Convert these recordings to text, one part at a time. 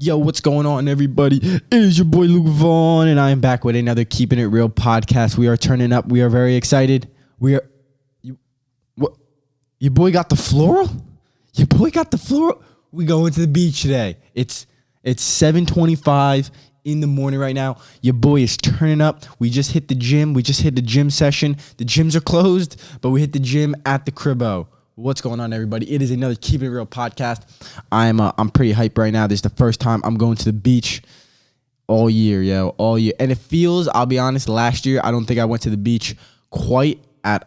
Yo, what's going on, everybody? It is your boy Luke Vaughn, and I am back with another Keeping It Real podcast. We are turning up. We are very excited. Your boy got the floral? Your boy got the floral? We going to the beach today. It's 7:25 in the morning right now. Your boy is turning up. We just hit the gym. We just hit the gym session. The gyms are closed, but we hit the gym at the cribbo. What's going on, everybody? It is another Keeping It Real podcast. I'm pretty hyped right now. This is the first time I'm going to the beach all year, all year. And it feels, I'll be honest, last year, I don't think I went to the beach I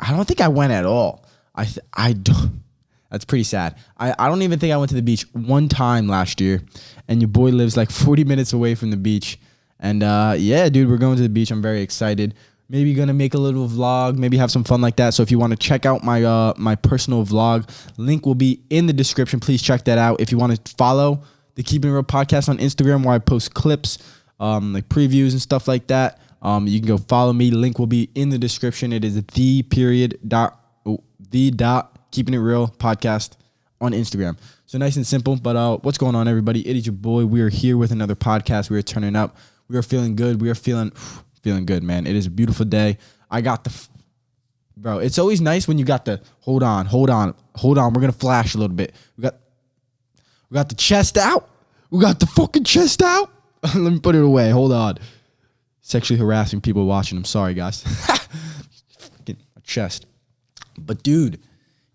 don't think I went at all. I don't. That's pretty sad. I don't even think I went to the beach one time last year. And your boy lives like 40 minutes away from the beach. And yeah, dude, we're going to the beach. I'm very excited. Maybe gonna make a little vlog, maybe have some fun like that. So if you want to check out my personal vlog, link will be in the description. Please check that out. If you want to follow the Keeping It Real podcast on Instagram, where I post clips, like previews and stuff like that, you can go follow me. Link will be in the description. It is the Keeping It Real podcast on Instagram. So nice and simple. But what's going on, everybody? It is your boy. We are here with another podcast. We are turning up. We are feeling good. We are feeling good, man. It is a beautiful day. Bro, it's always nice when you got the, hold on. We're going to flash a little bit. We got the chest out. We got the fucking chest out. Let me put it away. Hold on. Sexually harassing people watching. I'm sorry, guys. Fucking chest. But dude,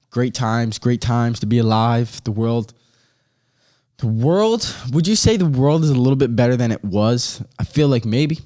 great times to be alive. The world, would you say the world is a little bit better than it was? I feel like maybe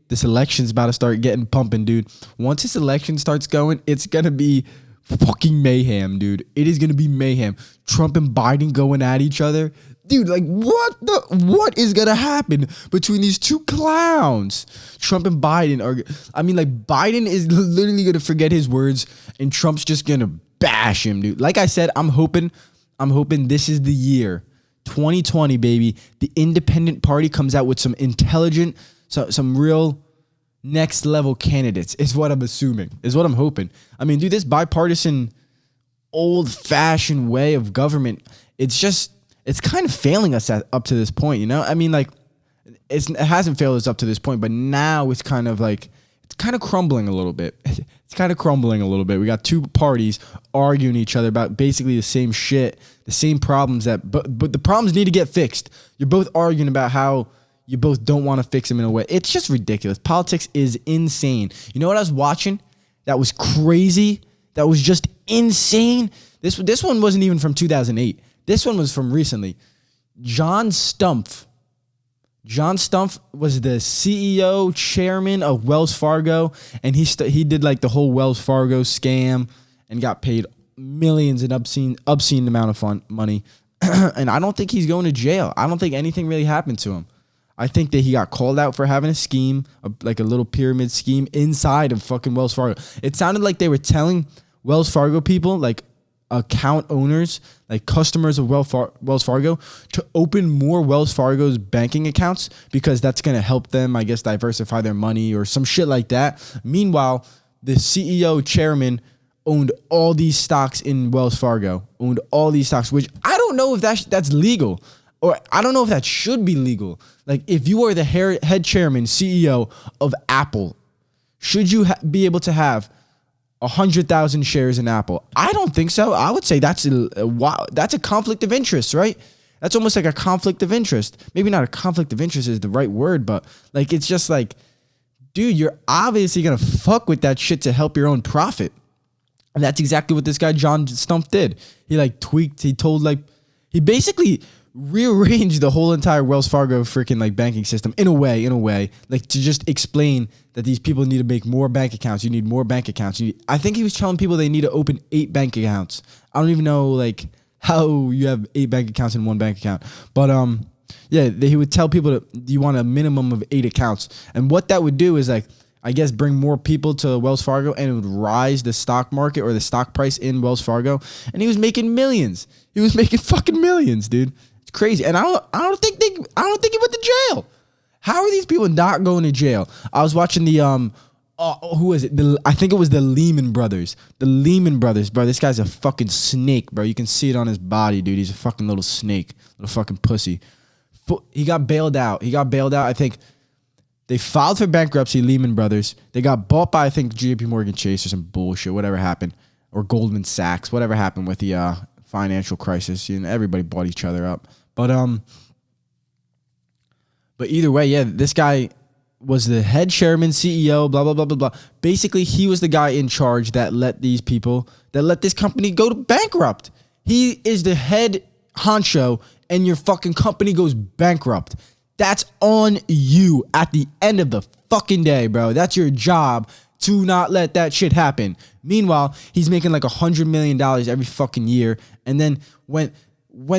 this election's about to start getting pumping, dude. Once this election starts going, it's going to be fucking mayhem, dude. It is going to be mayhem. Trump and Biden going at each other. Dude, like, what is going to happen between these two clowns? Trump and Biden Biden is literally going to forget his words and Trump's just going to bash him, dude. Like I said, I'm hoping this is the year. 2020, baby. The independent party comes out with some intelligent, some real next level candidates is what I'm assuming, is what I'm hoping. I mean, dude, this bipartisan old fashioned way of government, it's kind of failing us up to this point, you know? I mean, like, it hasn't failed us up to this point, but now it's kind of crumbling a little bit. We got two parties arguing each other about basically the same shit, the same problems but the problems need to get fixed. You're both arguing about how you both don't want to fix them in a way. It's just ridiculous. Politics is insane. You know what I was watching? That was crazy. That was just insane. This one wasn't even from 2008. This one was from recently. John Stumpf was the CEO, chairman of Wells Fargo, and he did like the whole Wells Fargo scam and got paid millions and obscene amount of money. And I don't think he's going to jail. I don't think anything really happened to him. I think that he got called out for having a scheme, like a little pyramid scheme inside of fucking Wells Fargo. It sounded like they were telling Wells Fargo people, like account owners, like customers of Wells Fargo, to open more Wells Fargo's banking accounts because that's going to help them, I guess, diversify their money or some shit like that. Meanwhile, the CEO chairman owned all these stocks in Wells Fargo, which I don't know if that's legal, or I don't know if that should be legal. Like, if you are the head chairman, CEO of Apple, should you be able to have 100,000 shares in Apple? I don't think so. I would say that's a conflict of interest, right? That's almost like a conflict of interest. Maybe not a conflict of interest is the right word, but like, it's just like, dude, you're obviously going to fuck with that shit to help your own profit. And that's exactly what this guy, John Stumpf, did. He like tweaked, he basically rearranged the whole entire Wells Fargo freaking like banking system in a way, like to just explain that these people need to make more bank accounts. You need more bank accounts. I think he was telling people they need to open 8 bank accounts. I don't even know like how you have 8 bank accounts in one bank account, but yeah, he would tell people that you want a minimum of 8 accounts, and what that would do is like, I guess, bring more people to Wells Fargo, and it would rise the stock market or the stock price in Wells Fargo. And he was making millions. He was making fucking millions, dude. It's crazy. And I don't think he went to jail. How are these people not going to jail? I was watching the who was it? I think it was the Lehman Brothers. The Lehman Brothers, bro. This guy's a fucking snake, bro. You can see it on his body, dude. He's a fucking little snake, little fucking pussy. He got bailed out. I think they filed for bankruptcy, Lehman Brothers. They got bought by, I think, JP Morgan Chase or some bullshit, whatever happened. Or Goldman Sachs, whatever happened with the financial crisis. You know, everybody bought each other up. But either way, yeah, this guy was the head chairman, CEO, blah, blah, blah, blah, blah. Basically, he was the guy in charge that let this company go to bankrupt. He is the head honcho, and your fucking company goes bankrupt. That's on you at the end of the fucking day, bro. That's your job to not let that shit happen. Meanwhile, he's making like $100 million every fucking year. And then when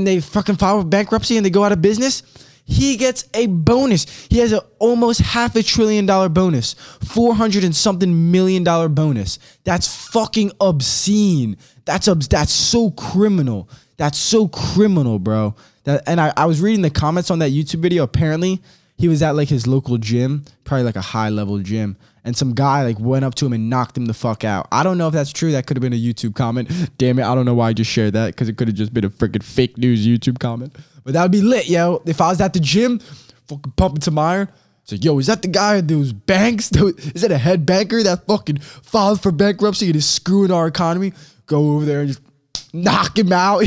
they fucking file for bankruptcy and they go out of business, he gets a bonus. He has almost $500 billion bonus, $400 and something million bonus. That's fucking obscene. That's so criminal. That's so criminal, bro. I was reading the comments on that YouTube video. Apparently, he was at like his local gym, probably like a high level gym, and some guy like went up to him and knocked him the fuck out. I don't know if that's true. That could have been a YouTube comment. Damn it, I don't know why I just shared that, because it could have just been a freaking fake news YouTube comment. But that would be lit, yo. If I was at the gym, fucking pumping some iron, it's like, yo, is that the guy with those banks? Is that a head banker that fucking filed for bankruptcy and is screwing our economy? Go over there and just knock him out.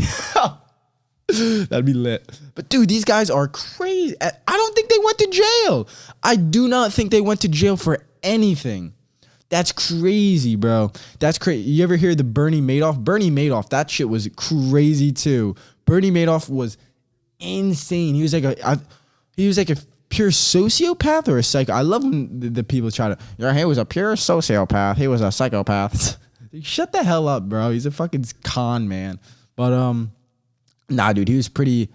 That'd be lit. But dude, these guys are crazy. I don't think they went to jail. I do not think they went to jail for anything. That's crazy, bro. That's crazy. You ever hear the Bernie Madoff? Bernie Madoff, that shit was crazy too. Bernie Madoff was insane. He was like a pure sociopath or a psycho. I love when the people try to, yeah, he was a pure sociopath. He was a psychopath. Shut the hell up, bro. He's a fucking con man. But nah, dude, he was pretty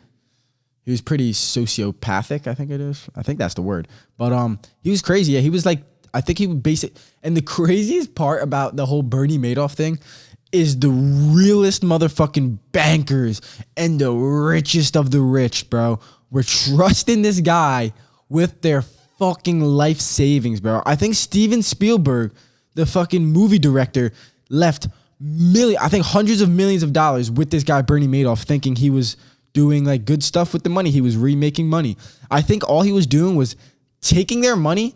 sociopathic, I think it is. I think that's the word. But he was crazy. Yeah, he was like, I think he would and the craziest part about the whole Bernie Madoff thing is the realest motherfucking bankers and the richest of the rich, bro, were trusting this guy with their fucking life savings, bro. I think Steven Spielberg, the fucking movie director, left hundreds of millions of dollars with this guy Bernie Madoff, thinking he was doing like good stuff with the money. He was remaking money. I think all he was doing was taking their money,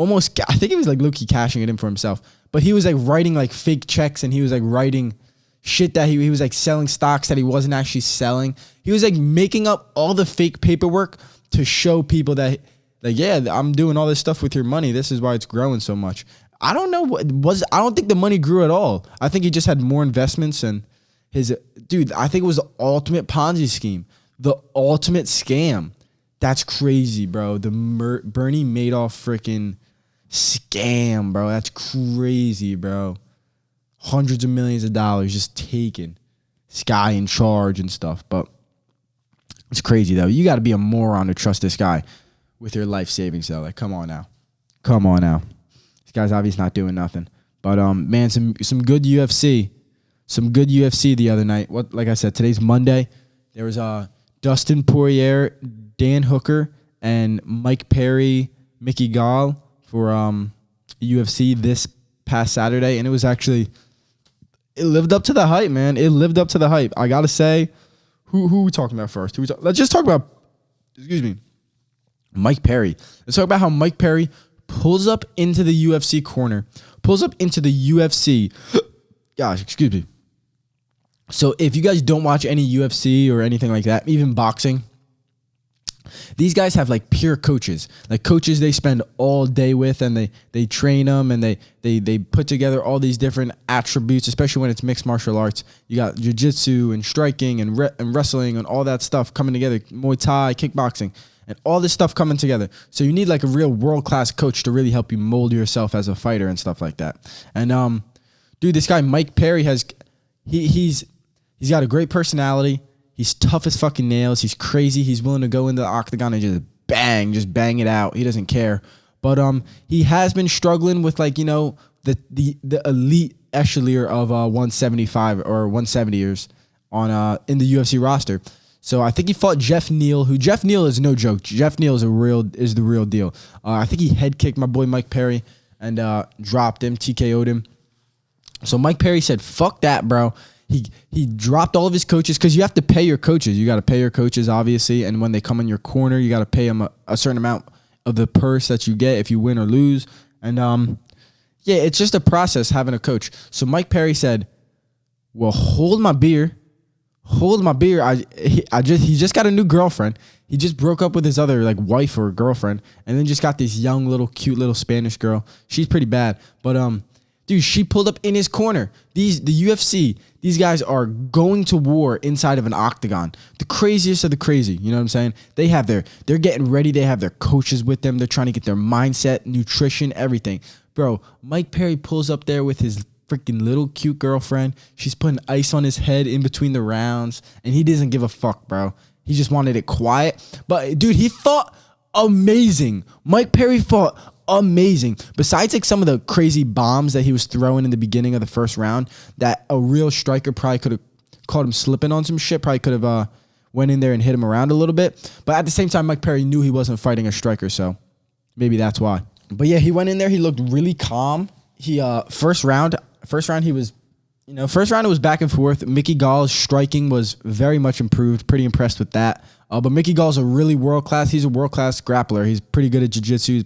I think he was like low-key cashing it in for himself, but he was like writing like fake checks, and he was like writing shit that he was like selling stocks that he wasn't actually selling. He was like making up all the fake paperwork to show people that like, yeah, I'm doing all this stuff with your money. This is why it's growing so much. I don't know I don't think the money grew at all. I think he just had more investments, and I think it was the ultimate Ponzi scheme, the ultimate scam. That's crazy, bro. The Bernie Madoff freaking scam, bro. That's crazy, bro. Hundreds of millions of dollars just taken. This guy in charge and stuff. But it's crazy, though. You got to be a moron to trust this guy with your life savings, though. Like, come on now. This guy's obviously not doing nothing. But, man, some good UFC. Some good UFC the other night. Like I said, today's Monday. There was Dustin Poirier, Dan Hooker, and Mike Perry, Mickey Gall for UFC this past Saturday. And it was actually, it lived up to the hype, man. It lived up to the hype. I got to say, who we talking about first? Let's just talk about, Mike Perry. Let's talk about how Mike Perry pulls up into the UFC corner. Gosh, excuse me. So if you guys don't watch any UFC or anything like that, even boxing, these guys have like pure coaches. Like coaches they spend all day with, and they train them, and they put together all these different attributes, especially when it's mixed martial arts. You got jiu-jitsu and striking and wrestling and all that stuff coming together, Muay Thai, kickboxing, and all this stuff coming together. So you need like a real world-class coach to really help you mold yourself as a fighter and stuff like that. And dude, this guy Mike Perry he's got a great personality. He's tough as fucking nails. He's crazy. He's willing to go into the octagon and just bang it out. He doesn't care. But he has been struggling with like, the elite echelon of 175 or 170ers on in the UFC roster. So I think he fought Jeff Neal, who Jeff Neal is no joke. Jeff Neal is the real deal. I think he head kicked my boy Mike Perry. and dropped him, TKO'd him. So Mike Perry said, fuck that, bro. He dropped all of his coaches because you have to pay your coaches. You got to pay your coaches, obviously. And when they come in your corner, you got to pay them a certain amount of the purse that you get if you win or lose. And, yeah, it's just a process having a coach. So Mike Perry said, well, hold my beer. He just got a new girlfriend. He just broke up with his other like wife or girlfriend, and then just got this young little cute little Spanish girl. She's pretty bad, but dude, she pulled up in his corner. The UFC, these guys are going to war inside of an octagon. The craziest of the crazy. You know what I'm saying? They're getting ready. They have their coaches with them. They're trying to get their mindset, nutrition, everything. Bro, Mike Perry pulls up there with his freaking little cute girlfriend. She's putting ice on his head in between the rounds, and he doesn't give a fuck, bro. He just wanted it quiet. But, dude, he fought amazing. Mike Perry fought amazing. Besides, like, some of the crazy bombs that he was throwing in the beginning of the first round, that a real striker probably could have caught him slipping on some shit, probably could have went in there and hit him around a little bit. But at the same time, Mike Perry knew he wasn't fighting a striker, so maybe that's why. But, yeah, he went in there. He looked really calm. He first round he was, first round it was back and forth. Mickey Gall's striking was very much improved. Pretty impressed with that. But Mickey Gall's a really world class. He's a world class grappler. He's pretty good at jiu-jitsu,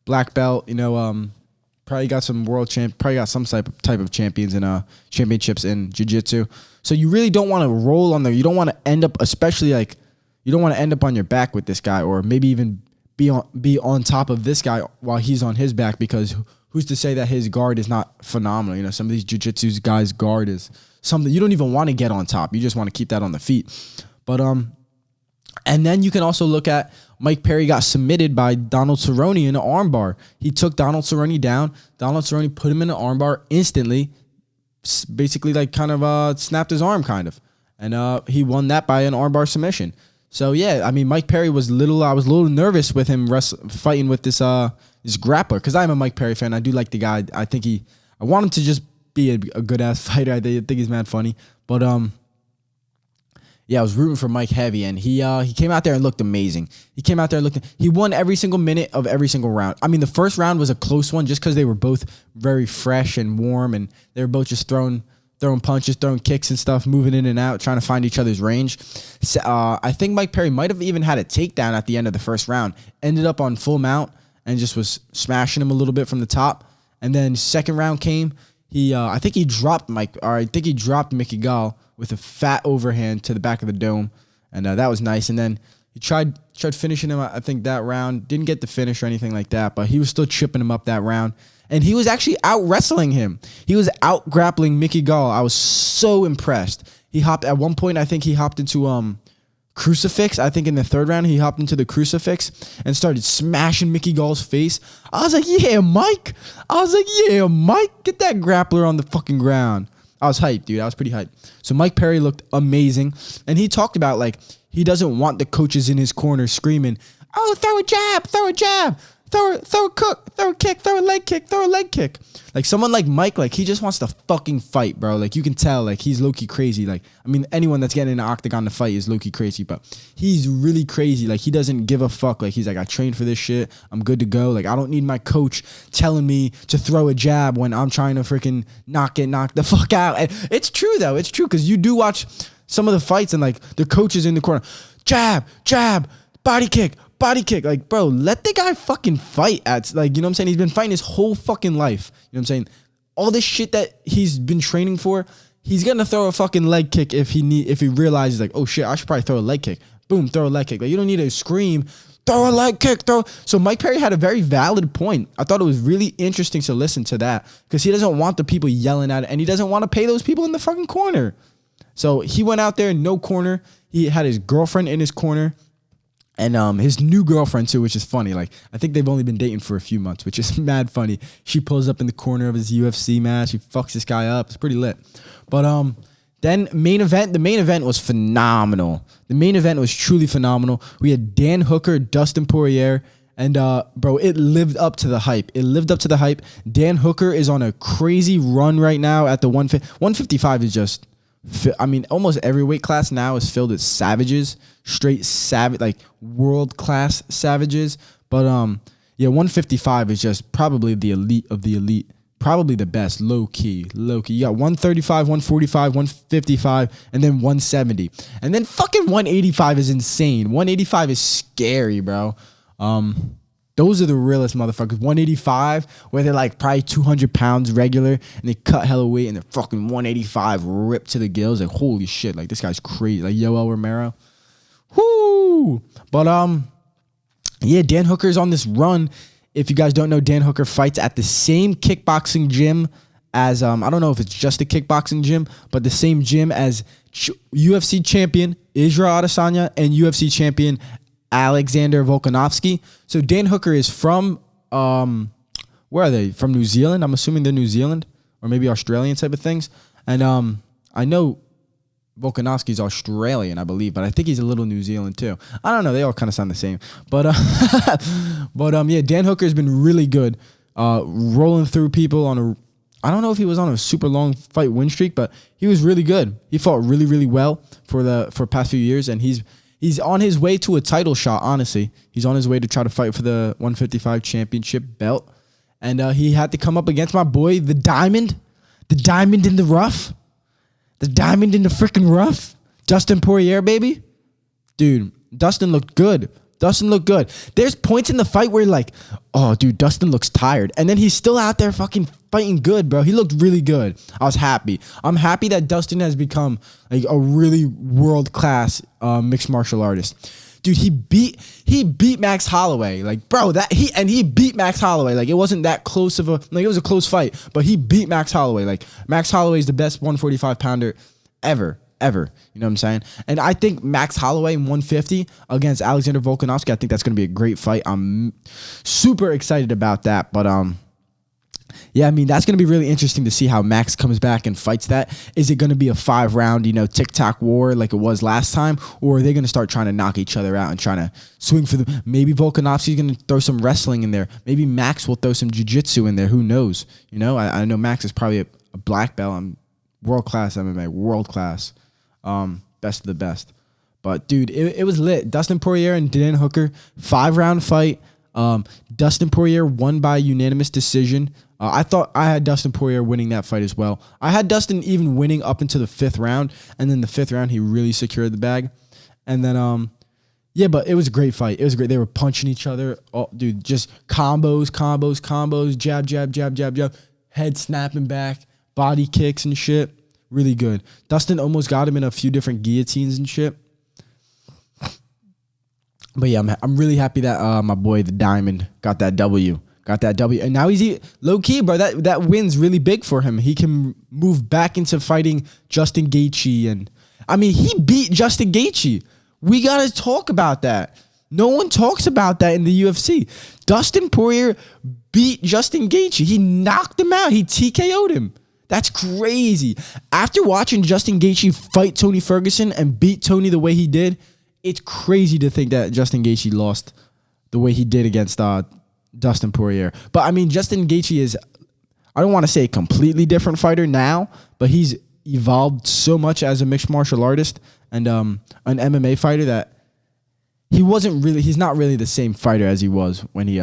black belt. Probably got some probably got some type of champions and championships in jiu-jitsu. So you really don't want to roll on there. You don't want to end up, especially like, you don't want to end up on your back with this guy, or maybe even be on top of this guy while he's on his back, because who's to say that his guard is not phenomenal? Some of these jiu-jitsu guys' guard is something you don't even want to get on top. You just want to keep that on the feet. But and then you can also look at Mike Perry got submitted by Donald Cerrone in an armbar. He took Donald Cerrone down. Donald Cerrone put him in an armbar instantly, basically like kind of snapped his arm kind of. And he won that by an armbar submission. So, yeah, I mean, Mike Perry I was a little nervous with him fighting with this grappler, because I'm a Mike Perry fan. I do like the guy. I want him to just be a good-ass fighter. I think he's mad funny. But, yeah, I was rooting for Mike heavy, and he came out there and looked amazing. He won every single minute of every single round. I mean, the first round was a close one just because they were both very fresh and warm, and they were both just throwing punches, throwing kicks and stuff, moving in and out, trying to find each other's range. So, I think Mike Perry might have even had a takedown at the end of the first round. Ended up on full mount and just was smashing him a little bit from the top. And then second round came. I think he dropped Mickey Gall with a fat overhand to the back of the dome, and that was nice. And then he tried finishing him. I think that round didn't get the finish or anything like that, but he was still chipping him up that round. And he was actually out wrestling him. He was out grappling Mickey Gall. I was so impressed. At one point, I think he hopped into crucifix. I think in the third round, he hopped into the crucifix and started smashing Mickey Gall's face. I was like, yeah, Mike. Get that grappler on the fucking ground. I was hyped, dude. I was pretty hyped. So Mike Perry looked amazing. And he talked about, like, he doesn't want the coaches in his corner screaming, oh, throw a jab, throw a kick, throw a leg kick. Like, someone like Mike, like, he just wants to fucking fight, bro. Like, you can tell, like, he's low-key crazy. Like, I mean, anyone that's getting in an octagon to fight is low-key crazy, but he's really crazy. Like, he doesn't give a fuck. Like, he's like, I trained for this shit. I'm good to go. Like, I don't need my coach telling me to throw a jab when I'm trying to freaking knock the fuck out. And it's true, though. It's true, because you do watch some of the fights, and, like, the coach is in the corner. Jab, body kick. Like, bro, let the guy fucking fight like, you know what I'm saying? He's been fighting his whole fucking life. You know what I'm saying? All this shit that he's been training for, he's going to throw a fucking leg kick if he realizes, like, oh shit, I should probably throw a leg kick. Boom, throw a leg kick. Like, you don't need to scream, throw a leg kick, So Mike Perry had a very valid point. I thought it was really interesting to listen to that, because he doesn't want the people yelling at it, and he doesn't want to pay those people in the fucking corner. So he went out there, no corner. He had his girlfriend in his corner. And his new girlfriend, too, which is funny. Like, I think they've only been dating for a few months, which is mad funny. She pulls up in the corner of his UFC match. She fucks this guy up. It's pretty lit. But then the main event was phenomenal. The main event was truly phenomenal. We had Dan Hooker, Dustin Poirier, and, bro, it lived up to the hype. Dan Hooker is on a crazy run right now at the 155 is just... I mean, almost every weight class now is filled with savages, straight savage, like world-class savages. But Yeah, 155 is just probably the elite of the elite. Probably the best, low key. You got 135, 145, 155, and then 170. And then fucking 185 is insane. 185 is scary, bro. Those are the realest motherfuckers. 185, where they're like probably 200 pounds regular, and they cut hella weight, and they're fucking 185 ripped to the gills. Like, holy shit, like this guy's crazy. Like Yoel Romero. Whoo! But yeah, Dan Hooker's on this run. If you guys don't know, Dan Hooker fights at the same kickboxing gym as, I don't know if it's just a kickboxing gym, but the same gym as UFC champion Israel Adesanya and UFC champion Alexander Volkanovski. So Dan Hooker is from, where are they? From New Zealand? I'm assuming they're New Zealand or maybe Australian type of things. And I know Volkanovski's Australian, I believe, but I think he's a little New Zealand too. I don't know. They all kind of sound the same. But yeah, Dan Hooker's been really good, rolling through people on a. I don't know if he was on a super long fight win streak, but he was really good. He fought really, really well for past few years, and he's on his way to a title shot. Honestly, he's on his way to try to fight for the 155 championship belt, and he had to come up against my boy, the Diamond in the rough. The diamond in the freaking rough. Dustin Poirier, baby. Dude, Dustin looked good. There's points in the fight where like, oh, dude, Dustin looks tired. And then he's still out there fucking fighting good, bro. He looked really good. I was happy. I'm happy that Dustin has become like a really world-class mixed martial artist. Dude, he beat Max Holloway. Like, bro, he beat Max Holloway. Like, it wasn't that close of it was a close fight, but he beat Max Holloway. Like, Max Holloway is the best 145 pounder ever. You know what I'm saying? And I think Max Holloway in 150 against Alexander Volkanovski, I think that's going to be a great fight. I'm super excited about that. But, yeah, I mean, that's going to be really interesting to see how Max comes back and fights that. Is it going to be a 5-round, tic-tac war like it was last time? Or are they going to start trying to knock each other out and trying to swing for the... Maybe Volkanovski's going to throw some wrestling in there. Maybe Max will throw some jiu-jitsu in there. Who knows? I know Max is probably a black belt. I'm world-class MMA. World-class. Best of the best. But, dude, it was lit. Dustin Poirier and Dan Hooker, 5-round fight. Dustin Poirier won by unanimous decision. I thought I had Dustin Poirier winning that fight as well. I had Dustin even winning up into the 5th round, and then the 5th round he really secured the bag. And then yeah, but it was a great fight. It was great. They were punching each other. Oh, dude, just combos, jab, head snapping back, body kicks and shit. Really good. Dustin almost got him in a few different guillotines and shit. But yeah, I'm really happy that my boy the Diamond got that W. And now he's low key, bro. That win's really big for him. He can move back into fighting Justin Gaethje, and I mean, he beat Justin Gaethje. We gotta talk about that. No one talks about that in the UFC. Dustin Poirier beat Justin Gaethje. He knocked him out. He TKO'd him. That's crazy. After watching Justin Gaethje fight Tony Ferguson and beat Tony the way he did, it's crazy to think that Justin Gaethje lost the way he did against Dustin Poirier. But I mean, Justin Gaethje is, I don't want to say a completely different fighter now, but he's evolved so much as a mixed martial artist and an MMA fighter that he's not really the same fighter as he was when he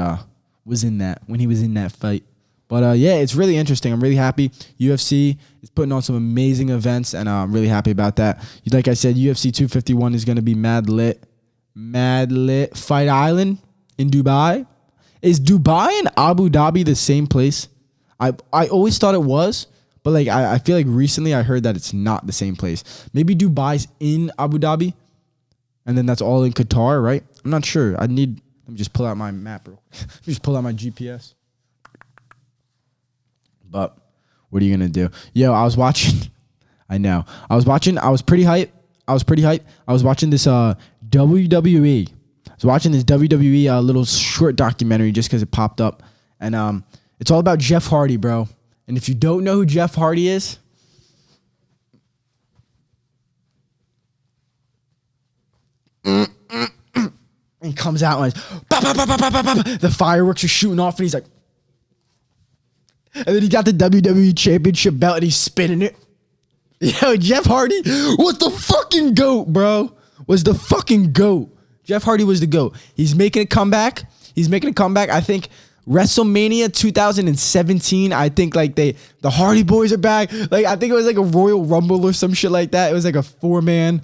was in that fight. But yeah, it's really interesting. I'm really happy. UFC is putting on some amazing events, and I'm really happy about that. Like I said, UFC 251 is going to be mad lit. Fight Island in Dubai. Is Dubai and Abu Dhabi the same place? I always thought it was, but like I feel like recently I heard that it's not the same place. Maybe Dubai's in Abu Dhabi, and then that's all in Qatar, right? I'm not sure. Let me just pull out my map real quick. Let me just pull out my GPS. But what are you going to do? Yo, I was watching. I know. I was pretty hyped. I was watching this WWE. I was watching this WWE little short documentary just because it popped up. And it's all about Jeff Hardy, bro. And if you don't know who Jeff Hardy is, he comes out and the fireworks are shooting off, and he's like, and then he got the WWE Championship belt and he's spinning it. Yo, Jeff Hardy was the fucking GOAT, bro. Was the fucking GOAT. Jeff Hardy was the GOAT. He's making a comeback. He's making a comeback. I think WrestleMania 2017. I think like the Hardy Boys are back. Like I think it was like a Royal Rumble or some shit like that. It was like a 4-man.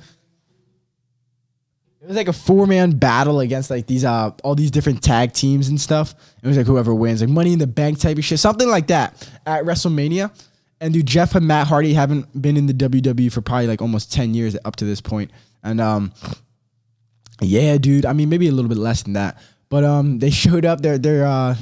It was like a 4-man battle against like these all these different tag teams and stuff. It was like whoever wins, like Money in the Bank type of shit, something like that at WrestleMania. And dude, Jeff and Matt Hardy haven't been in the WWE for probably like almost 10 years up to this point. And yeah, dude, I mean maybe a little bit less than that. But they showed up, their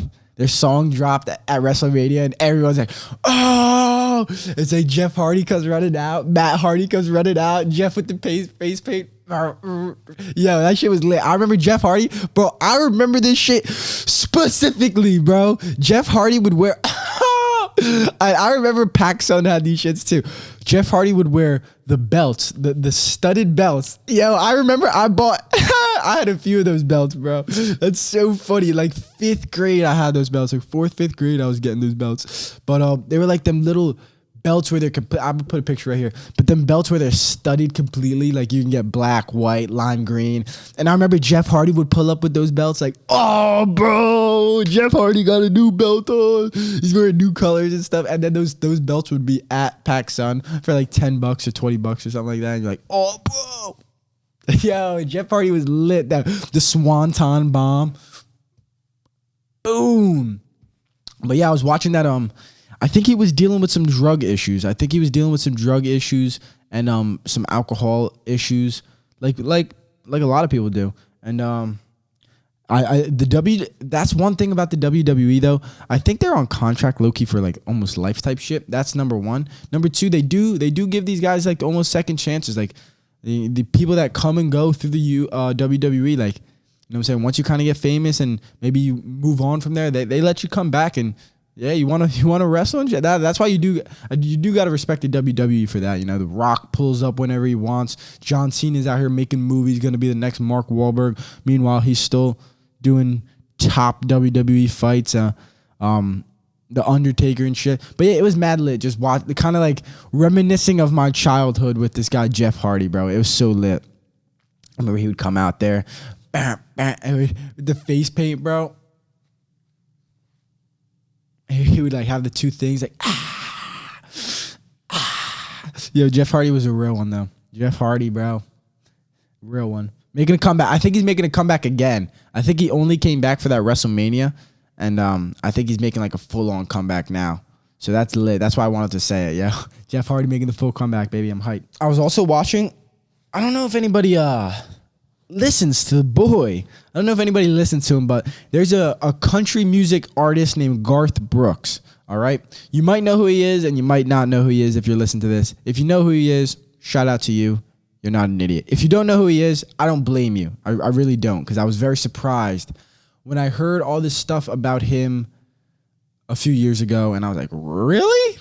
song dropped at WrestleMania, and everyone's like, oh, it's like Jeff Hardy comes running out, Matt Hardy comes running out, Jeff with the face paint. Yeah, that shit was lit. I remember Jeff Hardy, bro. I remember this shit specifically, bro. Jeff Hardy would wear. I remember PacSun had these shits too. Jeff Hardy would wear the belts, the studded belts. Yo, I remember I bought. I had a few of those belts, bro. That's so funny. Like 5th grade, I had those belts. Like 4th, 5th grade, I was getting those belts. But they were like them little belts where they're I'm gonna put a picture right here, but them belts where they're studded completely, like you can get black, white, lime green. And I remember Jeff Hardy would pull up with those belts, like, oh bro, Jeff Hardy got a new belt on, he's wearing new colors and stuff. And then those belts would be at PacSun for like $10 or $20 or something like that, and you're like, oh bro. Yo, Jeff Hardy was lit. The Swanton Bomb, boom. But yeah, I was watching that I think he was dealing with some drug issues. And some alcohol issues, like a lot of people do. And that's one thing about the WWE though. I think they're on contract low-key for like almost life type shit. That's number one. Number two, they do give these guys like almost second chances. Like the people that come and go through the WWE, like, you know what I'm saying? Once you kind of get famous and maybe you move on from there, they let you come back and yeah, you want to wrestle and shit. That's why you do got to respect the WWE for that. You know, The Rock pulls up whenever he wants. John Cena's out here making movies, going to be the next Mark Wahlberg. Meanwhile, he's still doing top WWE fights. The Undertaker and shit. But yeah, it was mad lit. Just watch, kind of like reminiscing of my childhood with this guy Jeff Hardy, bro. It was so lit. I remember he would come out there, with the face paint, bro. He would like have the two things like Yo, Jeff Hardy was a real one though. Jeff Hardy, bro, real one. Making a comeback. I think he's making a comeback again. I think he only came back for that WrestleMania, and I think he's making like a full on comeback now. So that's lit. That's why I wanted to say it. Yeah, Jeff Hardy making the full comeback, baby. I'm hyped. I was also watching. I don't know if anybody listens to the boy. I don't know if anybody listens to him, but there's a country music artist named Garth Brooks. All right. You might know who he is and you might not know who he is if you're listening to this. If you know who he is, shout out to you. You're not an idiot. If you don't know who he is, I don't blame you. I really don't, because I was very surprised when I heard all this stuff about him a few years ago, and I was like, really?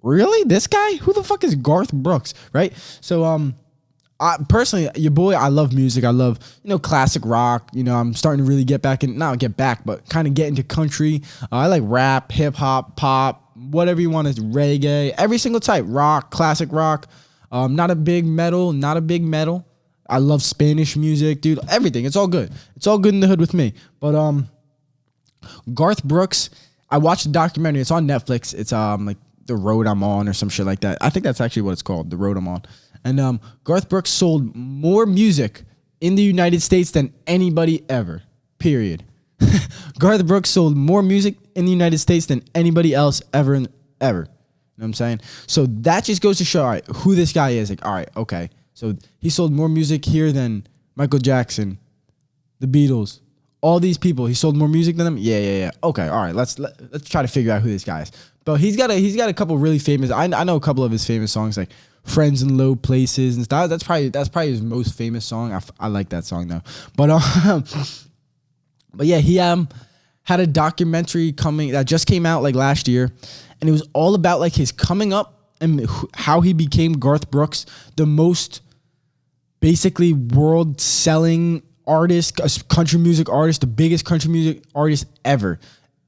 Really? This guy? Who the fuck is Garth Brooks? Right? So, I personally, your boy, I love music. I love, classic rock. I'm starting to really not get back, but kind of get into country. I like rap, hip hop, pop, whatever you want. Is reggae, every single type, rock, classic rock. Not a big metal. I love Spanish music, dude. Everything. It's all good. It's all good in the hood with me. But Garth Brooks, I watched a documentary. It's on Netflix. It's like The Road I'm On or some shit like that. I think that's actually what it's called, The Road I'm On. And Garth Brooks sold more music in the United States than anybody ever. Period. Garth Brooks sold more music in the United States than anybody else ever. You know what I'm saying? So that just goes to show, all right, who this guy is. Like, all right, okay. So he sold more music here than Michael Jackson, the Beatles, all these people. He sold more music than them. Yeah. Okay, all right. Let's try to figure out who this guy is. But he's got a couple really famous. I know a couple of his famous songs, like Friends in Low Places and stuff. That's probably his most famous song. I like that song though. But yeah, he had a documentary coming that just came out like last year, and it was all about like his coming up and how he became Garth Brooks, the most basically world selling artist, country music artist, the biggest country music artist ever.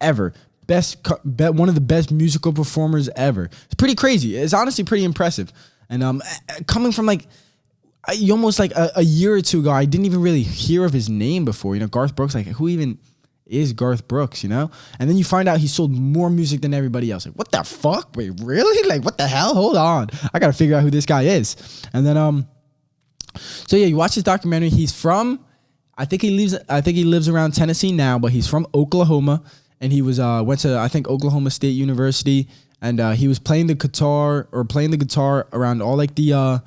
One of the best musical performers ever. It's pretty crazy. It's honestly pretty impressive. And coming from like, almost like a year or two ago, I didn't even really hear of his name before. Garth Brooks, like who even is Garth Brooks, And then you find out he sold more music than everybody else. Like, what the fuck? Wait, really? Like, what the hell? Hold on. I got to figure out who this guy is. And then, so yeah, you watch this documentary. He's from, I think he lives around Tennessee now, but he's from Oklahoma. And he went to, I think, Oklahoma State University. And he was playing the guitar around all like the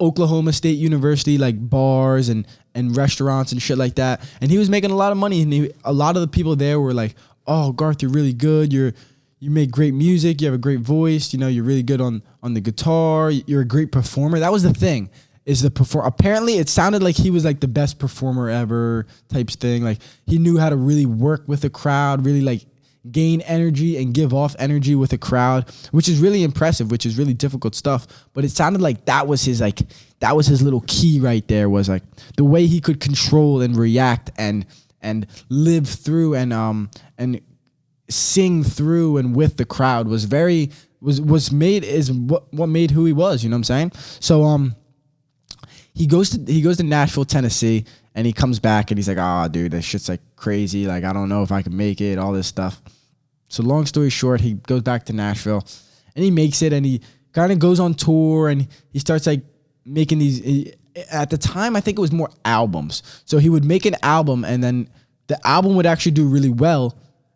Oklahoma State University, like bars and restaurants and shit like that. And he was making a lot of money. And a lot of the people there were like, "Oh, Garth, you're really good. You make great music. You have a great voice. You're really good on the guitar. You're a great performer." That was the thing. Apparently, it sounded like he was like the best performer ever types thing. Like he knew how to really work with the crowd, really like gain energy and give off energy with a crowd, which is really impressive, which is really difficult stuff. But it sounded like that was his little key right there, was like the way he could control and react and live through and sing through and with the crowd what made who he was, you know what I'm saying? So he goes to Nashville, Tennessee, and he comes back and he's like, "Ah, dude, this shit's like crazy. Like, I don't know if I can make it, all this stuff." So long story short, he goes back to Nashville and he makes it, and he kind of goes on tour, and he starts like making these, at the time, I think it was more albums. So he would make an album, and then the album would actually do really well.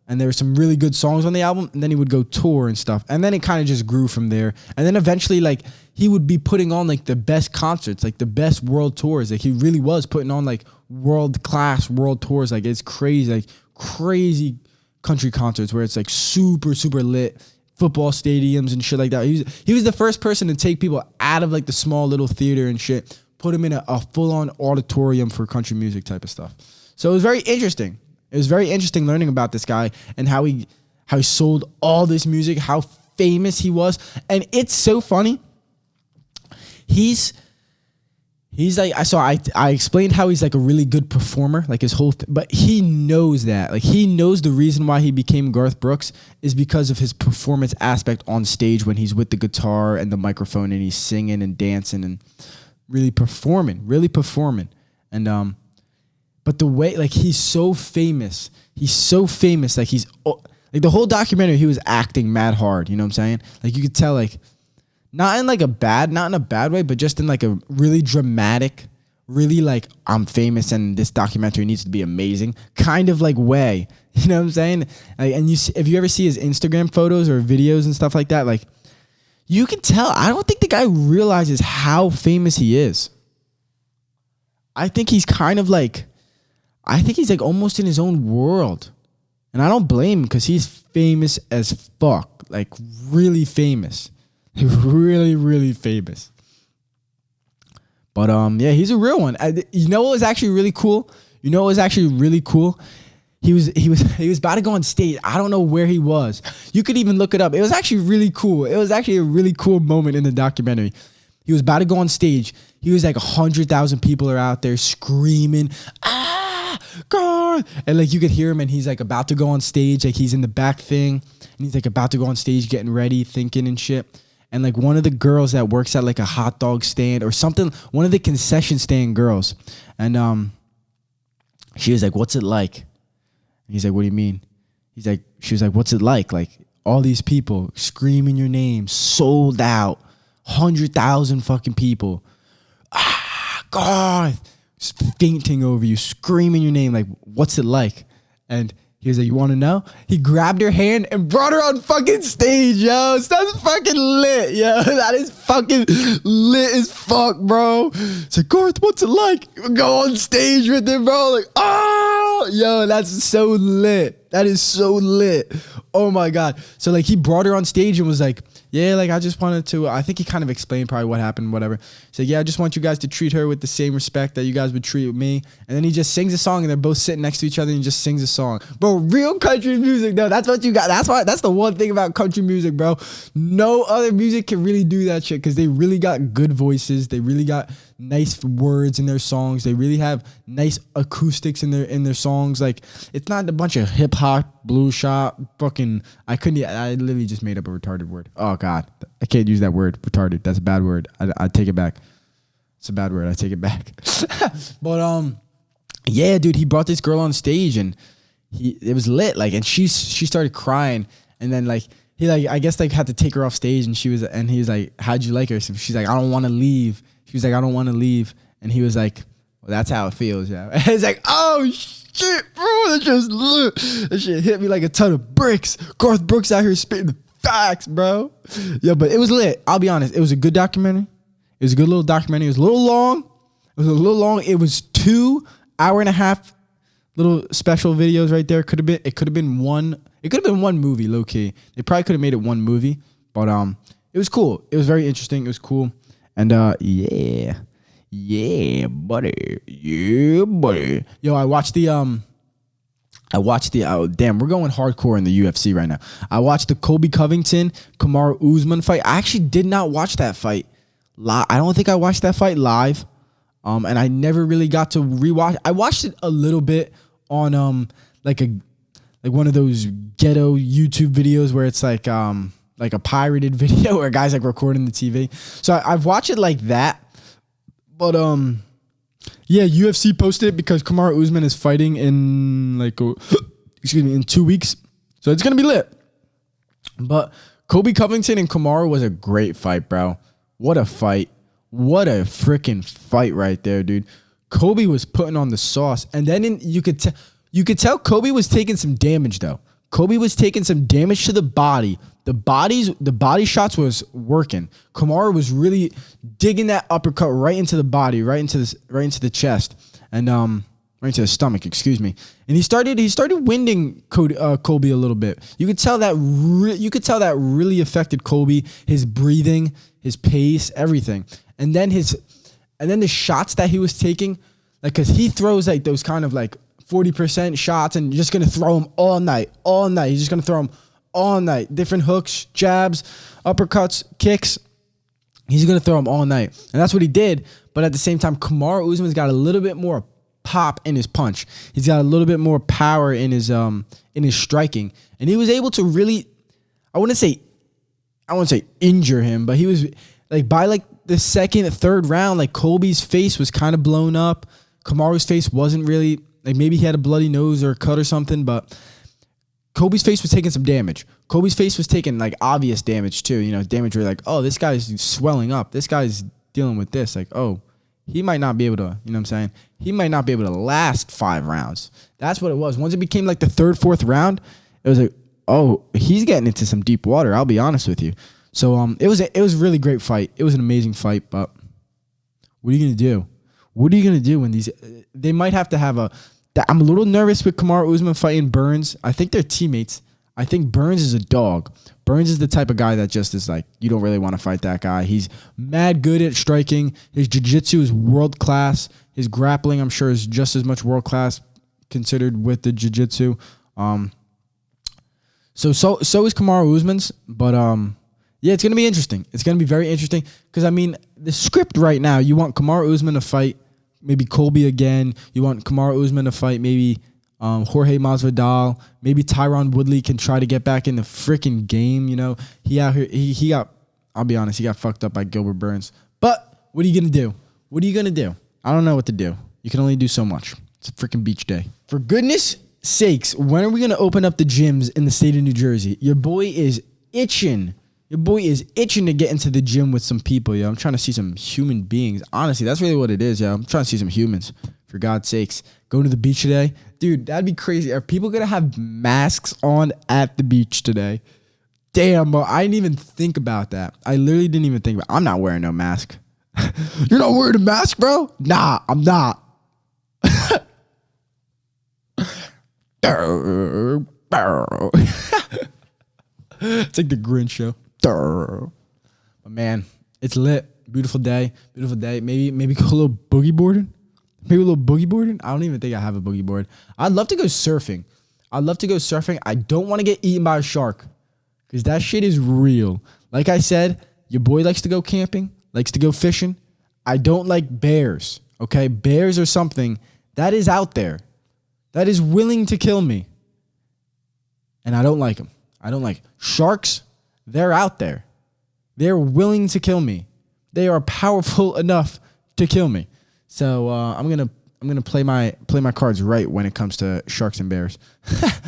And there were some really good songs on the album, and then he would go tour and stuff. And then it kind of just grew from there. And then eventually, like, he would be putting on like the best concerts, like the best world tours. Like he really was putting on like world-class world tours. Like it's crazy, like crazy country concerts where it's like super, super lit, football stadiums and shit like that. He was the first person to take people out of like the small little theater and shit, put them in a full-on auditorium for country music type of stuff. So it was very interesting. It was very interesting learning about this guy and how he sold all this music, how famous he was. And it's so funny. He's like, I explained how he's like a really good performer, like his whole, but he knows that. Like he knows the reason why he became Garth Brooks is because of his performance aspect on stage when he's with the guitar and the microphone and he's singing and dancing and really performing. And, but the way, like, he's so famous, like he's, like the whole documentary, he was acting mad hard, you know what I'm saying? Like you could tell, like, not in a bad way, but just in like a really dramatic, really like, I'm famous and this documentary needs to be amazing kind of like way, you know what I'm saying? Like, and if you ever see his Instagram photos or videos and stuff like that, like you can tell, I don't think the guy realizes how famous he is. I think he's like almost in his own world. And I don't blame him because he's famous as fuck. Like really famous. Really, really famous. But yeah, he's a real one. You know what was actually really cool? He was about to go on stage. I don't know where he was. You could even look it up. It was actually really cool. It was actually a really cool moment in the documentary. He was about to go on stage. He was like 100,000 people are out there screaming, "Ah, God!" And like you could hear him, and he's like about to go on stage. Like he's in the back thing, and he's like about to go on stage, getting ready, thinking and shit. And like one of the girls that works at like a hot dog stand or something, one of the concession stand girls, and she was like, "What's it like?" And he's like, "What do you mean?" She was like, "What's it like? Like all these people screaming your name, sold out, 100,000 fucking people. Ah, God, fainting over you, screaming your name. Like, what's it like?" And he was like, "You want to know?" He grabbed her hand and brought her on fucking stage, yo. So that's fucking lit, yo. That is fucking lit as fuck, bro. It's like, "Garth, what's it like?" Go on stage with him, bro. Like, oh, yo, that's so lit. That is so lit. Oh my God. So like he brought her on stage and was like, "Yeah, like I just wanted to," I think he kind of explained probably what happened, whatever. So "Yeah, I just want you guys to treat her with the same respect that you guys would treat me." And then he just sings a song and they're both sitting next to each other and he just sings a song. Bro, real country music, though. That's what you got. That's the one thing about country music, bro. No other music can really do that shit because they really got good voices. They really got nice words in their songs. They really have nice acoustics in their songs. Like it's not a bunch of hip hop, blues shop, fucking. I literally just made up a retarded word. Oh God, I can't use that word, retarded. That's a bad word. I take it back. It's a bad word. I take it back. But yeah, dude, he brought this girl on stage and it was lit. Like, and she started crying, and then like he like I guess like had to take her off stage, and he was like, "How'd you like her?" So she's like, "I don't want to leave." She was like, "I don't want to leave," and he was like, "Well, that's how it feels, yeah." And it's like, oh shit, bro, that shit hit me like a ton of bricks. Garth Brooks out here spitting the facts, bro. Yeah, but it was lit. I'll be honest, it was a good documentary. It was a good little documentary. It was a little long. It was 2 hour-and-a-half little special videos right there. It could have been one movie, low key. They probably could have made it one movie, but it was cool. It was very interesting. It was cool. And yeah, buddy. Yo, I watched the oh damn, we're going hardcore in the UFC right now. I watched the Colby Covington Kamaru Usman fight. I actually did not watch that fight. I don't think I watched that fight live. And I never really got to rewatch. I watched it a little bit on like one of those ghetto YouTube videos where it's like a pirated video where guys like recording the TV. So I've watched it like that. But yeah, UFC posted it because Kamaru Usman is fighting in in 2 weeks. So it's gonna be lit. But Colby Covington and Kamaru was a great fight, bro. What a fight. What a freaking fight right there, dude. Colby was putting on the sauce. And then you could tell Colby was taking some damage, though. Colby was taking some damage to the body. The body shots was working. Kamaru was really digging that uppercut right into the body, right into the chest, and right into the stomach, excuse me. And he started winding Colby a little bit. You could tell that really affected Colby, his breathing, his pace, everything. And then the shots that he was taking, like, cause he throws like those kind of like 40% shots, and you're just gonna throw them all night. He's just gonna throw them all night. Different hooks, jabs, uppercuts, kicks. He's gonna throw them all night, and that's what he did. But at the same time, Kamaru Usman's got a little bit more pop in his punch. He's got a little bit more power in his striking, and he was able to really, I wouldn't say injure him, but he was like, by like the second, third round, like Colby's face was kind of blown up. Kamaru's face wasn't really, like, maybe he had a bloody nose or a cut or something, but Colby's face was taking some damage. Colby's face was taking like obvious damage too. You know, damage where you're like, oh, this guy's swelling up. This guy's dealing with this. Like, oh, he might not be able to, you know what I'm saying? He might not be able to last 5 rounds. That's what it was. Once it became like the third, fourth round, it was like, oh, he's getting into some deep water. I'll be honest with you. So it was a really great fight. It was an amazing fight, but what are you gonna do? What are you gonna do when they might have to have I'm a little nervous with Kamaru Usman fighting Burns. I think they're teammates. I think Burns is a dog. Burns is the type of guy that just is like, you don't really want to fight that guy. He's mad good at striking. His jiu-jitsu is world class. His grappling, I'm sure, is just as much world class considered with the jiu-jitsu. So is Kamaru Usman's, but yeah, it's gonna be interesting. It's gonna be very interesting because I mean, the script right now, you want Kamaru Usman to fight maybe Colby again. You want Kamaru Usman to fight maybe Jorge Masvidal. Maybe Tyron Woodley can try to get back in the freaking game. You know, he got. I'll be honest, he got fucked up by Gilbert Burns. But what are you gonna do? What are you gonna do? I don't know what to do. You can only do so much. It's a freaking beach day. For goodness sakes, when are we gonna open up the gyms in the state of New Jersey? Your boy is itching. Your boy is itching to get into the gym with some people, yo. I'm trying to see some human beings. Honestly, that's really what it is, yo. I'm trying to see some humans, for God's sakes. Going to the beach today? Dude, that'd be crazy. Are people going to have masks on at the beach today? Damn, bro. I didn't even think about that. I literally didn't even think about it. I'm not wearing no mask. You're not wearing a mask, bro? Nah, I'm not. It's like the Grinch show. But man, it's lit. Beautiful day. Maybe go a little boogie boarding. I don't even think I have a boogie board. I'd love to go surfing. I don't want to get eaten by a shark because that shit is real. Like I said, your boy likes to go camping, likes to go fishing. I don't like bears. Okay, bears are something that is out there, that is willing to kill me, and I don't like them. I don't like sharks. They're out there. They're willing to kill me. They are powerful enough to kill me. So I'm gonna play my cards right when it comes to sharks and bears.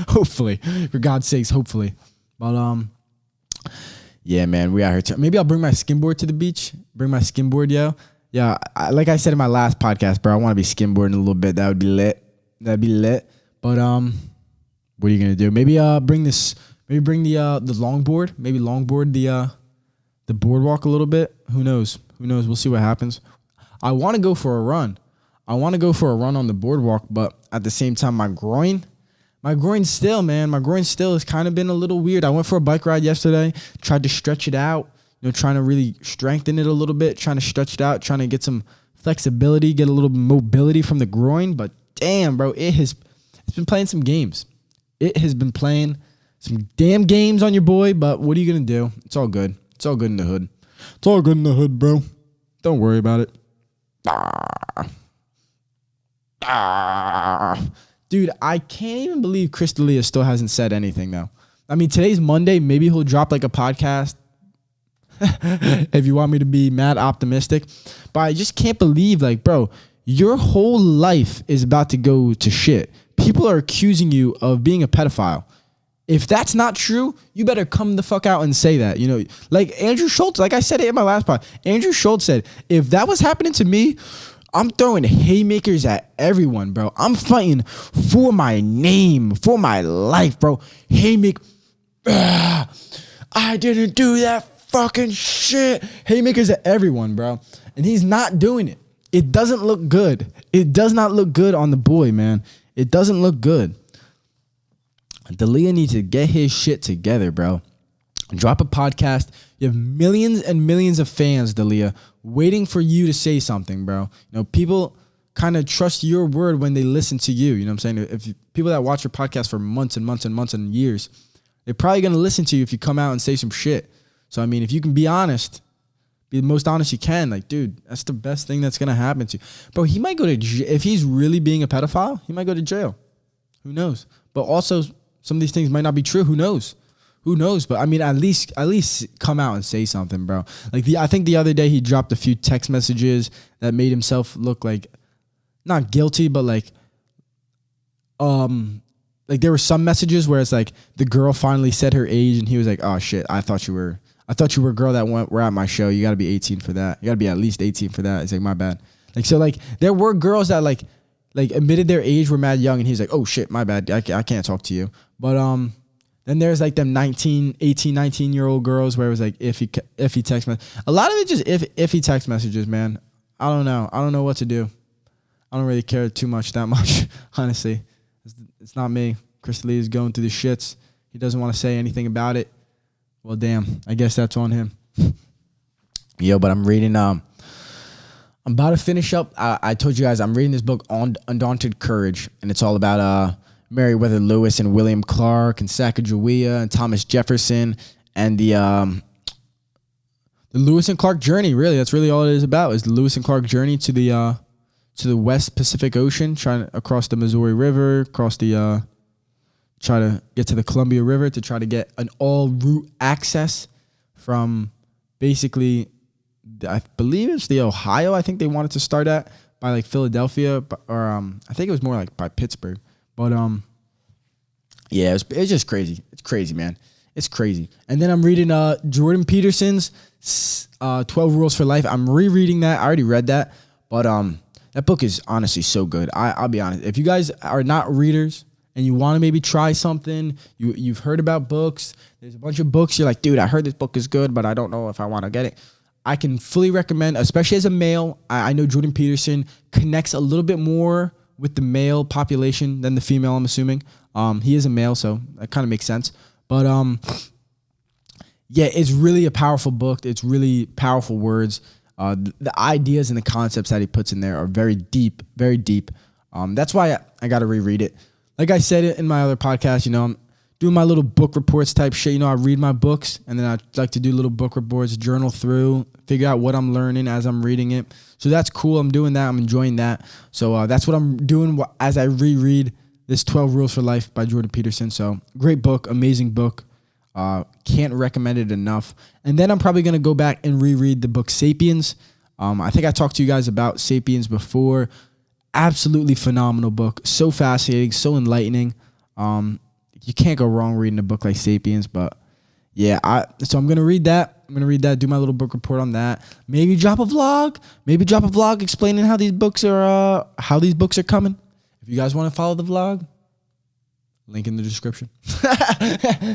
Hopefully, for God's sakes, hopefully. But yeah, man, we out here. Maybe I'll bring my skimboard to the beach. Bring my skimboard, yo. Yeah, like I said in my last podcast, bro, I want to be skimboarding a little bit. That would be lit. That'd be lit. But what are you gonna do? Maybe bring this. Maybe bring the longboard. Maybe longboard the boardwalk a little bit. Who knows? Who knows? We'll see what happens. I want to go for a run. I want to go for a run on the boardwalk, but at the same time, my groin still, man. My groin still has kind of been a little weird. I went for a bike ride yesterday. Tried to stretch it out. Trying to really strengthen it a little bit. Trying to stretch it out. Trying to get some flexibility, get a little mobility from the groin. But damn, bro, it's been playing some games. It has been playing some damn games on your boy. But what are you gonna do? It's all good. It's all good in the hood. It's all good in the hood, bro. Don't worry about it. Dude, I can't even believe Chris D'Elia still hasn't said anything, though. I mean, today's Monday. Maybe he'll drop like a podcast if you want me to be mad optimistic. But I just can't believe, like, bro, your whole life is about to go to shit. People are accusing you of being a pedophile. If that's not true, you better come the fuck out and say that. Like Andrew Schultz, like I said it in my last pod. Andrew Schultz said, if that was happening to me, I'm throwing haymakers at everyone, bro. I'm fighting for my name, for my life, bro. Haymaker. I didn't do that fucking shit. Haymakers at everyone, bro. And he's not doing it. It doesn't look good. It does not look good on the boy, man. It doesn't look good. D'Elia needs to get his shit together, bro. Drop a podcast. You have millions and millions of fans, D'Elia, waiting for you to say something, bro. People kind of trust your word when they listen to you. You know what I'm saying? If people that watch your podcast for months and months and months and years, they're probably going to listen to you if you come out and say some shit. So, I mean, if you can be honest, be the most honest you can, like, dude, that's the best thing that's going to happen to you. Bro, he might go to jail. If he's really being a pedophile, he might go to jail. Who knows? But also, some of these things might not be true. Who knows? Who knows? But I mean, at least come out and say something, bro. Like I think the other day he dropped a few text messages that made himself look like not guilty, but like there were some messages where it's like the girl finally said her age and he was like, oh shit, I thought you were a girl that were at my show. You got to be 18 for that. You got to be at least 18 for that. It's like, my bad. Like, so like there were girls that like admitted their age, were mad young, and he's like, oh shit, my bad. I can't talk to you. But then there's like them 18, 19-year-old girls where it was like iffy text message. A lot of it just iffy text messages, man. I don't know. I don't know what to do. I don't really care that much, honestly. It's not me. Chris D'Elia is going through the shits. He doesn't want to say anything about it. Well, damn. I guess that's on him. Yo, but I'm reading. I'm about to finish up. I told you guys I'm reading this book on Undaunted Courage, and it's all about Meriwether Lewis and William Clark and Sacagawea and Thomas Jefferson and the Lewis and Clark journey. Really, that's really all it is about. Is the Lewis and Clark journey to the West Pacific Ocean, trying to across the Missouri River, try to get to the Columbia River to try to get an all route access from basically, I believe it's the Ohio. I think they wanted to start at by like Philadelphia, or I think it was more like by Pittsburgh. But yeah, it's just crazy. It's crazy, man. It's crazy. And then I'm reading Jordan Peterson's 12 Rules for Life. I'm rereading that. I already read that, but that book is honestly so good. I'll be honest. If you guys are not readers and you want to maybe try something, you've heard about books. There's a bunch of books. You're like, dude, I heard this book is good, but I don't know if I want to get it. I can fully recommend, especially as a male. I know Jordan Peterson connects a little bit more with the male population than the female, I'm assuming. He is a male, so that kind of makes sense. But yeah, it's really a powerful book. It's really powerful words. The ideas and the concepts that he puts in there are very deep, very deep. That's why I got to reread it. Like I said in my other podcast, I'm doing my little book reports type shit. I read my books, and then I like to do little book reports, journal through, figure out what I'm learning as I'm reading it. So that's cool. I'm doing that. I'm enjoying that. So that's what I'm doing as I reread this 12 Rules for Life by Jordan Peterson. So great book, amazing book. Can't recommend it enough. And then I'm probably going to go back and reread the book Sapiens. I think I talked to you guys about Sapiens before. Absolutely phenomenal book. So fascinating, so enlightening. You can't go wrong reading a book like Sapiens, but yeah, so I'm going to read that. Do my little book report on that. Maybe drop a vlog explaining how these books are coming. If you guys want to follow the vlog, link in the description.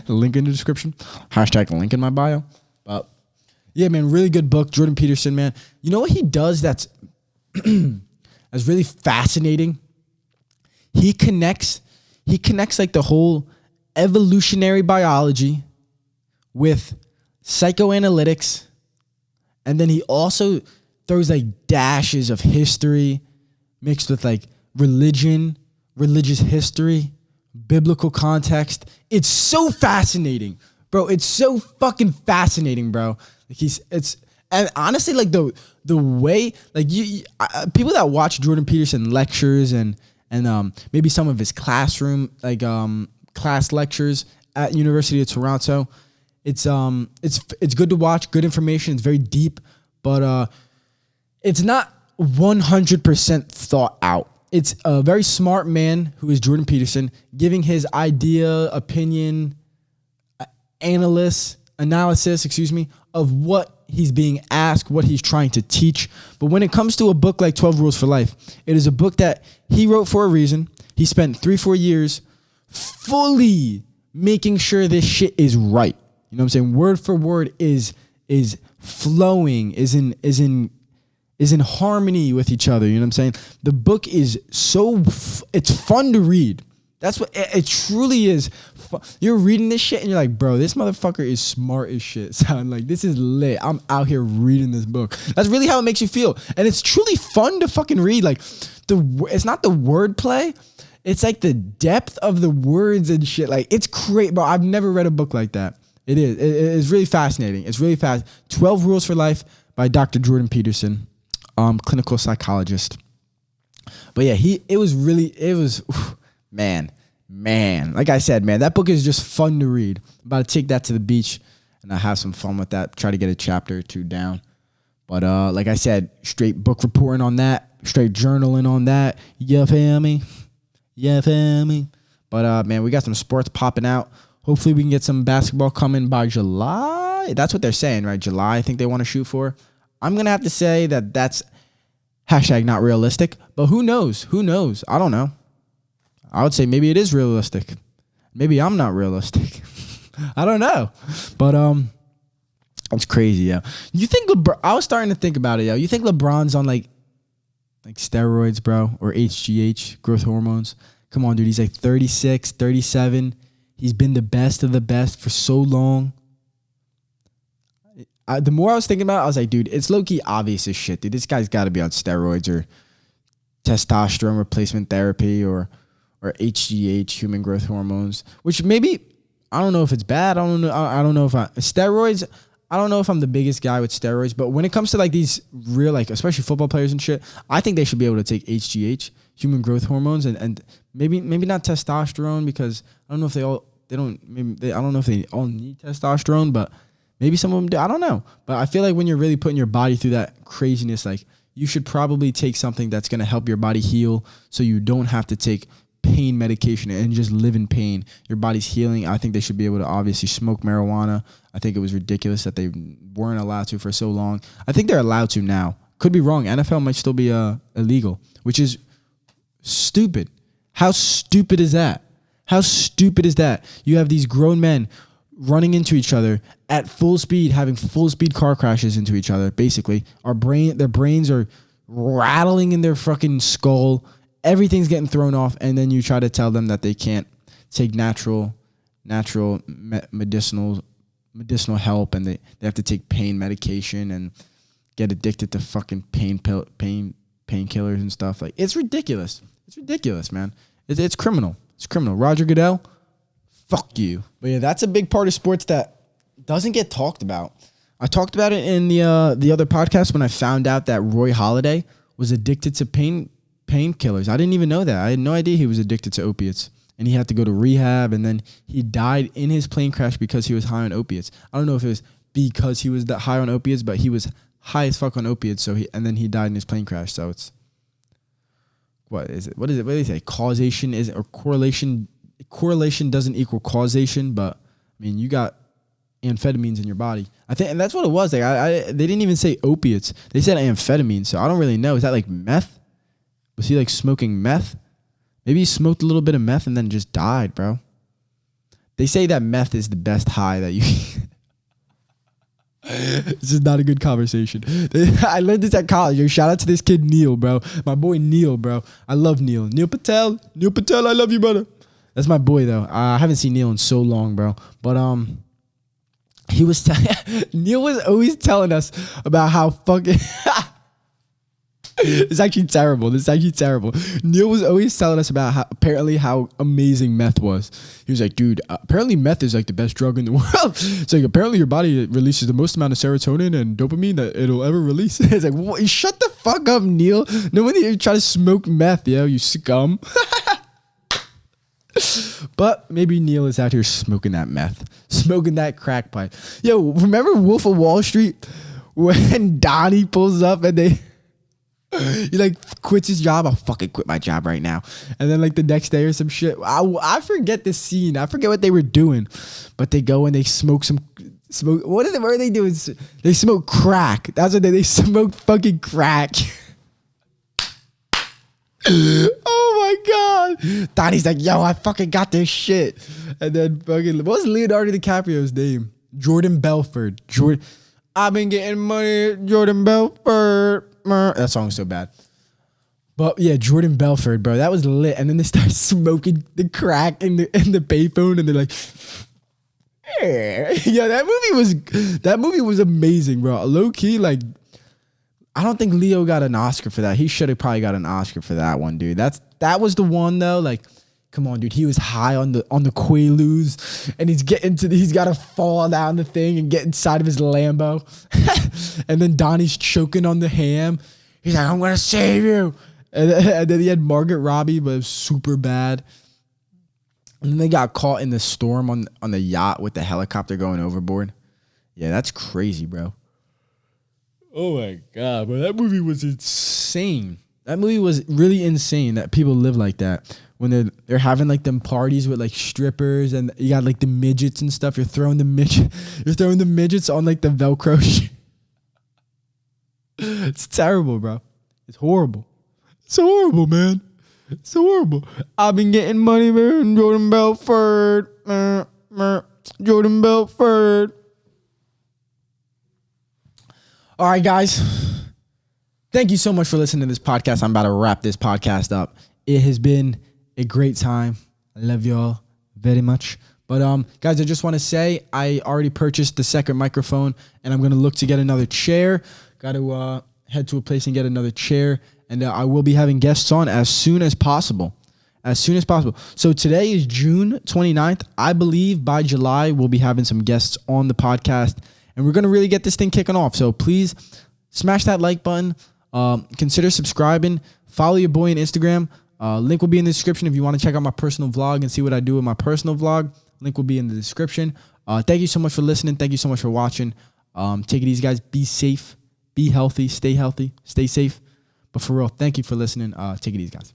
Link in the description. Hashtag link in my bio. But yeah, man, really good book. Jordan Peterson, man. You know what he does that's really fascinating? He connects like the whole evolutionary biology with psychoanalytics, and then he also throws like dashes of history mixed with like religious history, biblical context. It's so fascinating, bro. It's so fucking fascinating, bro. Like and honestly, like the way, like people that watch Jordan Peterson lectures and maybe some of his classroom, like class lectures at University of Toronto, it's good to watch, good information. It's very deep, but it's not 100% thought out. It's a very smart man who is Jordan Peterson giving his opinion, analysis, of what he's being asked, what he's trying to teach. But when it comes to a book like 12 Rules for Life, it is a book that he wrote for a reason. He spent 3-4 years fully making sure this shit is right. You know what I'm saying? Word for word is flowing, is in harmony with each other. You know what I'm saying? The book is it's fun to read. That's what it truly is. You're reading this shit and you're like, bro, this motherfucker is smart as shit. Sound like this is lit. I'm out here reading this book. That's really how it makes you feel. And it's truly fun to fucking read. Like it's not the wordplay. It's like the depth of the words and shit. Like it's great, bro. I've never read a book like that. It is. It's really fascinating. It's really fast. 12 Rules for Life by Dr. Jordan Peterson, clinical psychologist. But yeah, man. Like I said, man, that book is just fun to read. I'm about to take that to the beach and I have some fun with that. Try to get a chapter or two down. But like I said, straight book reporting on that, straight journaling on that. You feel me? But man, we got some sports popping out. Hopefully we can get some basketball coming by July. That's what they're saying, right? July, I think they want to shoot for. I'm going to have to say that's hashtag not realistic. But who knows? I don't know. I would say maybe it is realistic. Maybe I'm not realistic. I don't know. But it's crazy, yo. You think I was starting to think about it, yo. You think LeBron's on like steroids, bro, or HGH, growth hormones? Come on, dude. He's like 36, 37. He's been the best of the best for so long. The more I was thinking about it, I was like, dude, it's low-key obvious as shit, dude. This guy's got to be on steroids or testosterone replacement therapy or HGH, human growth hormones, which maybe, I don't know if it's bad. I don't know if steroids, I don't know if I'm the biggest guy with steroids, but when it comes to like these real, like especially football players and shit, I think they should be able to take HGH, human growth hormones, and maybe not testosterone, because I don't know if I don't know if they all need testosterone, but maybe some of them do. I don't know. But I feel like when you're really putting your body through that craziness, like you should probably take something that's going to help your body heal so you don't have to take pain medication and just live in pain. Your body's healing. I think they should be able to obviously smoke marijuana. I think it was ridiculous that they weren't allowed to for so long. I think they're allowed to now. Could be wrong. NFL might still be illegal, which is stupid. How stupid is that? You have these grown men running into each other at full speed, having full speed car crashes into each other. Basically, their brains are rattling in their fucking skull. Everything's getting thrown off, and then you try to tell them that they can't take natural medicinal help, and they have to take pain medication and get addicted to fucking painkillers and stuff. Like, it's ridiculous. It's ridiculous, man. It's criminal. It's criminal. Roger Goodell, fuck you. But yeah, that's a big part of sports that doesn't get talked about. I talked about it in the other podcast when I found out that Roy Halladay was addicted to painkillers. I didn't even know that. I had no idea he was addicted to opiates, and he had to go to rehab, and then he died in his plane crash because he was high on opiates. I don't know if it was because he was that high on opiates, but he was high as fuck on opiates. So then he died in his plane crash. So it's, what is it? What do they say? Causation is, or correlation. Correlation doesn't equal causation, but I mean, you got amphetamines in your body. I think, and that's what it was. Like, they didn't even say opiates. They said amphetamine. So I don't really know. Is that like meth? Was he like smoking meth? Maybe he smoked a little bit of meth and then just died, bro. They say that meth is the best high that you can. This is not a good conversation. I learned this at college. Yo, shout out to this kid Neil, bro. My boy Neil, bro. I love Neil. Neil Patel. Neil Patel, I love you, brother. That's my boy, though. I haven't seen Neil in so long, bro. But he was Neil was always telling us about how fucking. It's actually terrible. This is actually terrible. Neil was always telling us about how amazing meth was. He was like, dude, apparently meth is like the best drug in the world. It's like, apparently your body releases the most amount of serotonin and dopamine that it'll ever release. It's like, what? Shut the fuck up, Neil. No one even try to smoke meth, yo, you scum. But maybe Neil is out here smoking that meth, smoking that crack pipe. Yo, remember Wolf of Wall Street when Donnie pulls up and he like quits his job? I'll fucking quit my job right now. And then like the next day or some shit. I forget the scene. I forget what they were doing. But they go and they smoke. What are they doing? They smoke crack. That's what they smoke fucking crack. Oh my God. Donnie's like, yo, I fucking got this shit. And then fucking, what was Leonardo DiCaprio's name? Jordan Belfort. I've been getting money, Jordan Belfort. That song's so bad. But yeah, Jordan Belfort, bro, that was lit. And then they start smoking the crack in the payphone, and they're like, yeah, that movie was amazing, bro. Low key, like, I don't think Leo got an Oscar for that. He should have probably got an Oscar for that one, dude. That was the one though. Like, come on, dude. He was high on the Quaaludes, and he's got to fall down the thing and get inside of his Lambo. And then Donnie's choking on the ham. He's like, I'm gonna save you. And then he had Margaret Robbie, but it was super bad. And then they got caught in the storm on the yacht with the helicopter going overboard. Yeah, that's crazy, bro. Oh my God, bro. That movie was insane. That movie was really insane that people live like that. When they're having like them parties with like strippers, and you got like the midgets and stuff. You're throwing the midgets on like the Velcro shit. It's terrible, bro. It's horrible. It's horrible, man. It's horrible. I've been getting money, man. Jordan Belfort. Jordan Belfort. All right, guys. Thank you so much for listening to this podcast. I'm about to wrap this podcast up. It has been a great time. I love y'all very much. But guys, I just want to say I already purchased the second microphone, and I'm going to look to get another chair. Got to head to a place and get another chair, and I will be having guests on as soon as possible. As soon as possible. So today is June 29th. I believe by July we'll be having some guests on the podcast, and we're going to really get this thing kicking off. So please smash that like button. Consider subscribing. Follow your boy on Instagram. Link will be in the description if you want to check out my personal vlog and see what I do with my personal vlog. Link will be in the description. Thank you so much for listening. Thank you so much for watching. Take it easy, guys. Be safe. Be healthy. Stay safe. But for real, thank you for listening. Take it easy, guys.